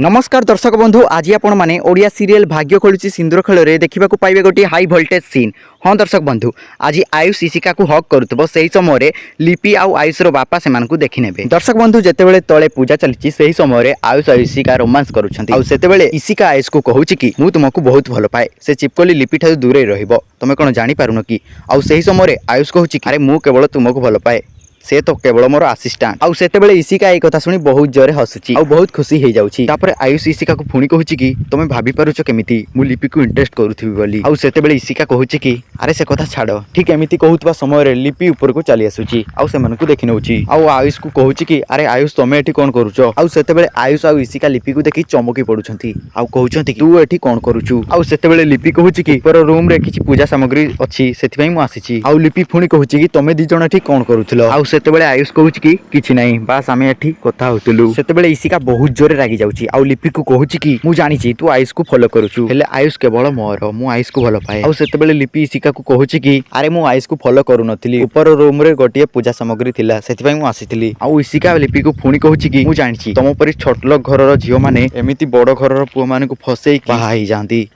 नमस्कार दर्शक बंधु आज आपण मैंने ओडिया सीरियल भाग्य खोलुची सिंदूर खेल में देखा पाइबे गोटे हाई भोल्टेज सीन। हाँ दर्शक बंधु आज आयुष इशिका को हक करुव से समय लिपि आउ आयुष बापा से देखी ने। दर्शक बंधु जिते तले पूजा चली से समय आयुष और इशिका रोमांस करुँचे इशिका आयुष को कहूँ कि मुझे तुमको बहुत भल पाए से चिपकली लिपि ठार दूरे रमें कौन जापारुन कि आउ से समय आयुष कहूँ अरे मु केवल तुमको भल पाए से तो केवल मोर आसिस्टांट आउ सेतेबेले इशिका एक कथा सुनी बहुत जोरे हसुची आउ बहुत खुशी हो जाउची। तापर आयुष इशिका को पुणी कहूची कि तुम भाभी पारुछ केमिति मु लिपि को इंटरेस्ट करूथिबी बोली। आउ सेतेबेले इशिका कहूची कि अरे से कथा छाड़ ठीक एमिति कहूतबा समय रे लिपि ऊपर को चली आसुची आउ से मानकु देखि नउची। आउ आयुष को कहूची कि अरे आयुष तुम एठी कोन करूछो। आउ सेतेबेले आयुष आउ इशिका लिपि को देखि चमकी पडुछंती आउ कहउछंती तू एठी कोन करूछु। आउ सेतेबेले लिपि कहूची कि पर रूम रे किछि पूजा सामग्री अछि सेथिबई मु आसीची। आउ लिपि पुणी कहूची कि तुम दी जण एठी कोन करूथिलो। आउ सेतेबेले आयुष कहूची कि किछि नाही बास आमे एठी कथा होतलु। सेतेबेले इशिका बहुत जोरे रागी जाउची आउ लिपि को कहूची कि मु जानिची तू आयुष को फॉलो करूछु हेले आयुष केवल मोर मु आयुष को भल पाए। आउ सेतेबेले लिपि इशिका को कहूची कि अरे मु आयुष को फॉलो करू नथिली ऊपर रूम रे गोटिए पूजा सामग्री थिला सेथिबई मु आसीथिली। आउ इशिका लिपि को पुणी कहूची कि मु जानिची तम परि छोटलोक घरर झियो माने एमिति बड़ घरर पुओ माने को फसेई बाहा ही जांती।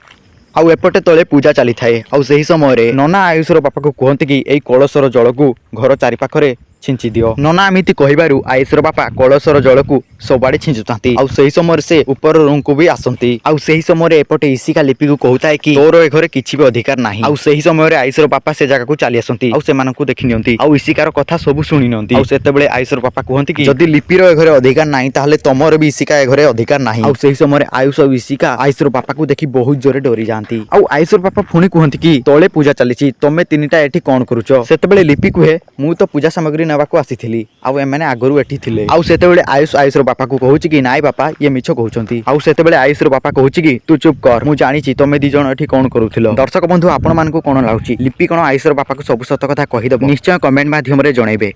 आउ एपटे तले पूजा चली थाए आउ सही समय नना आयुषर बापा को कहते कि एई कलशर जल को घर चारि पाखरे छिंची दियो। नना एमिति कहिबारु आयुषर बापा कलशर जल को सबआडे छिंचुतांती आउ सही समय से ऊपर रूम को भी आसंती। आउ सही समय एपटे इशिका लिपि को कहताए कि तोर ए घरे किछि भी अधिकार नाही। आउ सही समय आयुषर बापा से जगह को चली आसंती आउ सेमानकु देखि नियंती आउ इशिकार कथा सब सुनि नियंती। आउ सेतेबेले आयुषर बापा कहंती कि जदि लिपिर ए घरे अधिकार नाही ताहले तमर भी इशिका ए घरे अधिकार नाही। आउ सही समय आयुष और इशिका आयुषर बापा को देखि बहुत जोरे डरी जांती। आउ आयुषर बापा पुणी कहंती कि तळे पूजा चलीची तमे तीनिटा एठी कोन करूचो। सेतेबेले लिपि कहे मु तो पूजा सामग्री नेबाको आसीथिली आउ एमाने आगरु एठी थिले। आउ सेतेबेले आयुषर बापा को कहूची कि नाई बापा ये मिछ कहउचंती। आउ सेतेबेले आयुषर बापा कहूची कि तू चुप कर मु जानिची तमे दी जण एठी कोन करूथिलो। दर्शक बंधु आपण मानकु कोन लाउची लिपि कोन आयुषर बापा को सब सत कथा कहि दबो निश्चय कमेंट माध्यम रे जणैबे।